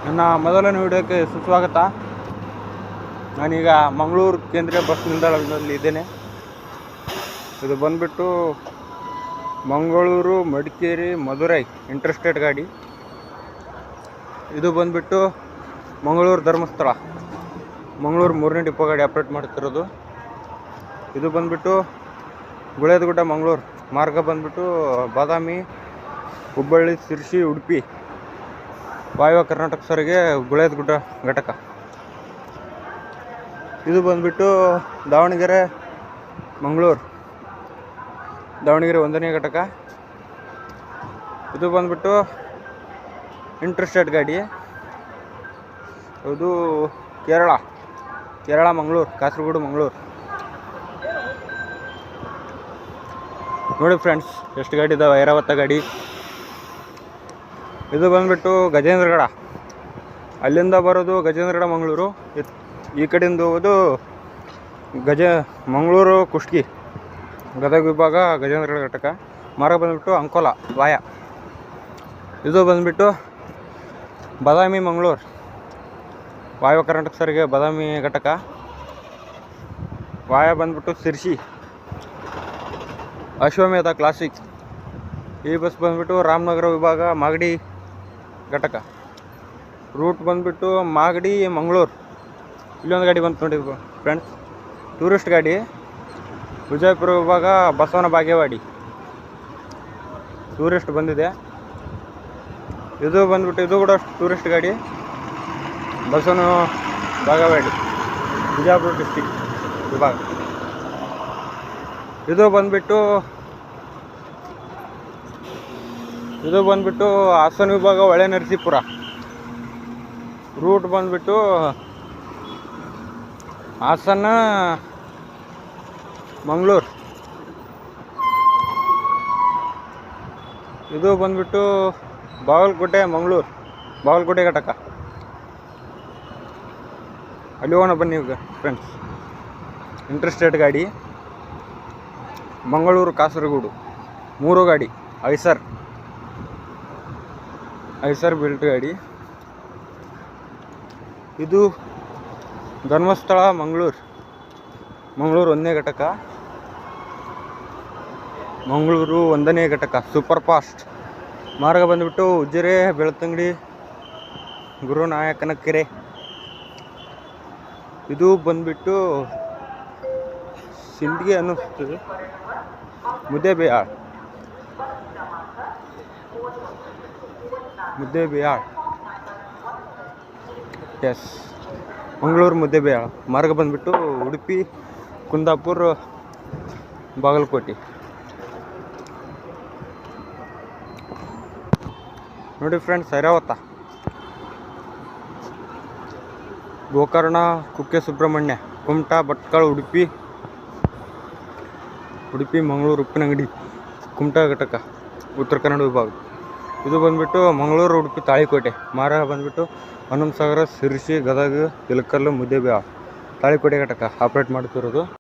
ನನ್ನ ಮೊದಲನೇ ವಿಡಿಯೋಕ್ಕೆ ಸುಸ್ವಾಗತ. ನಾನೀಗ ಮಂಗಳೂರು ಕೇಂದ್ರೀಯ ಬಸ್ ನಿಲ್ದಾಣದಲ್ಲಿ ಇದ್ದೇನೆ. ಇದು ಬಂದುಬಿಟ್ಟು ಮಂಗಳೂರು, ಮಡಿಕೇರಿ, ಮಧುರೈ ಇಂಟರ್ಸ್ಟೇಟ್ ಗಾಡಿ. ಇದು ಬಂದುಬಿಟ್ಟು ಮಂಗಳೂರು ಧರ್ಮಸ್ಥಳ, ಮಂಗಳೂರು 3ನೇ ಡಿಪೋ ಗಾಡಿ ಆಪ್ರೇಟ್ ಮಾಡ್ತಿರೋದು. ಇದು ಬಂದುಬಿಟ್ಟು ಗುಳೇದಗುಡ್ಡ ಮಂಗಳೂರು ಮಾರ್ಗ ಬಂದುಬಿಟ್ಟು ಬಾದಾಮಿ, ಹುಬ್ಬಳ್ಳಿ, ಶಿರ್ಸಿ, ಉಡುಪಿ, ವಾಯುವ್ಯ ಕರ್ನಾಟಕ ಸಾರಿಗೆ ಗುಳೇದಗುಡ್ಡ ಘಟಕ. ಇದು ಬಂದುಬಿಟ್ಟು ದಾವಣಗೆರೆ ಮಂಗಳೂರು, ದಾವಣಗೆರೆ 1ನೇ ಘಟಕ. ಇದು ಬಂದುಬಿಟ್ಟು ಇಂಟರ್ಸ್ಟೇಟ್ ಗಾಡಿ. ಇದು ಕೇರಳ ಮಂಗಳೂರು, ಕಾಸರಗೋಡು ಮಂಗಳೂರು. ನೋಡಿ ಫ್ರೆಂಡ್ಸ್, ಎಷ್ಟು ಗಾಡಿ ಇದ್ದಾವೆ. ಐರಾವತ ಗಾಡಿ. ಇದು ಬಂದುಬಿಟ್ಟು ಗಜೇಂದ್ರಗಡ, ಅಲ್ಲಿಂದ ಬರೋದು ಗಜೇಂದ್ರಗಡ ಮಂಗಳೂರು. ಈ ಕಡೆಯಿಂದ ಹೋಗೋದು ಮಂಗಳೂರು ಕುಷ್ಟಗಿ, ಗದಗ ವಿಭಾಗ, ಗಜೇಂದ್ರಗಡ ಘಟಕ. ಮಾರ್ಗ ಬಂದುಬಿಟ್ಟು ಅಂಕೋಲ ವಾಯ. ಇದು ಬಂದುಬಿಟ್ಟು ಬಾದಾಮಿ ಮಂಗಳೂರು, ವಾಯುವ್ಯ ಕರ್ನಾಟಕ ಸಾರಿಗೆ ಬಾದಾಮಿ ಘಟಕ. ವಾಯ ಬಂದುಬಿಟ್ಟು ಶಿರ್ಸಿ, ಅಶ್ವಮೇಧ ಕ್ಲಾಸಿಕ್. ಈ ಬಸ್ ಬಂದುಬಿಟ್ಟು ರಾಮನಗರ ವಿಭಾಗ, ಮಾಗಡಿ ಘಟಕ. ರೂಟ್ ಬಂದುಬಿಟ್ಟು ಮಾಗಡಿ ಮಂಗಳೂರು. ಇಲ್ಲೊಂದು ಗಾಡಿ ಬಂತು ನೋಡಿ ಫ್ರೆಂಡ್ಸ್, ಟೂರಿಸ್ಟ್ ಗಾಡಿ. ವಿಜಯಪುರ ವಿಭಾಗ, ಬಸವನ ಬಾಗೇವಾಡಿ ಟೂರಿಸ್ಟ್ ಬಂದಿದೆ. ಇದು ಬಂದುಬಿಟ್ಟು ಇದು ಕೂಡ ಟೂರಿಸ್ಟ್ ಗಾಡಿ, ಬಸವನ ಬಾಗೇವಾಡಿ, ಬಿಜಾಪುರ ಡಿಸ್ಟಿಕ್ ವಿಭಾಗ. ಇದು ಬಂದುಬಿಟ್ಟು ಹಾಸನ ವಿಭಾಗ, ಹೊಳೆ ನರಸೀಪುರ. ರೂಟ್ ಬಂದುಬಿಟ್ಟು ಹಾಸನ ಮಂಗಳೂರು. ಇದು ಬಂದುಬಿಟ್ಟು ಬಾಗಲಕೋಟೆ ಮಂಗಳೂರು, ಬಾಗಲಕೋಟೆ ಘಟಕ. ಅಲ್ಲಿ ಹೋಗೋಣ ಬನ್ನಿ ಈಗ ಫ್ರೆಂಡ್ಸ್. ಇಂಟರ್ಸ್ಟೇಟ್ ಗಾಡಿ, ಮಂಗಳೂರು ಕಾಸರಗೋಡು 3 ಗಾಡಿ. ಐಸರ್ ಬಿಲ್ಟ್ ಗಾಡಿ. ಇದು ಧರ್ಮಸ್ಥಳ ಮಂಗಳೂರು 1ನೇ ಘಟಕ, ಮಂಗಳೂರು 1ನೇ ಘಟಕ ಸೂಪರ್ ಫಾಸ್ಟ್. ಮಾರ್ಗ ಬಂದುಬಿಟ್ಟು ಉಜಿರೆ, ಬೆಳ್ತಂಗಡಿ, ಗುರುನಾಯಕನ ಕೆರೆ. ಇದು ಬಂದುಬಿಟ್ಟು ಸಿಂದಗಿ ಅನ್ನಿಸ್ತದೆ, ಮುದ್ದೇಬಿಹಾಳ್. ಎಸ್, ಮಂಗಳೂರು ಮುದ್ದೇಬಿಹಾಳ್. ಮಾರ್ಗ ಬಂದುಬಿಟ್ಟು ಉಡುಪಿ, ಕುಂದಾಪುರ, ಬಾಗಲಕೋಟೆ. ನೋಡಿ ಫ್ರೆಂಡ್ಸ್, ಐರಾವತ, ಗೋಕರ್ಣ, ಕುಕ್ಕೆ ಸುಬ್ರಹ್ಮಣ್ಯ, ಕುಮಟಾ, ಭಟ್ಕಳ, ಉಡುಪಿ, ಮಂಗಳೂರು, ಉಪ್ಪಿನಂಗಡಿ, ಕುಮಟಾ ಘಟಕ, ಉತ್ತರ ಕನ್ನಡ ವಿಭಾಗ. ಇದು ಬಂದುಬಿಟ್ಟು ಮಂಗಳೂರು, ಉಡುಪಿ, ತಾಳಿಕೋಟೆ. ಮಾರ್ಗ ಬಂದುಬಿಟ್ಟು ಹನುಮಸಾಗರ, ಶಿರ್ಸಿ, ಗದಗ, ಇಳಕಲ್ಲು, ಮುದ್ದೇಬಿಹಾಳ್, ತಾಳಿಕೋಟೆ ಘಟಕ ಆಪ್ರೇಟ್ ಮಾಡ್ತಿರೋದು.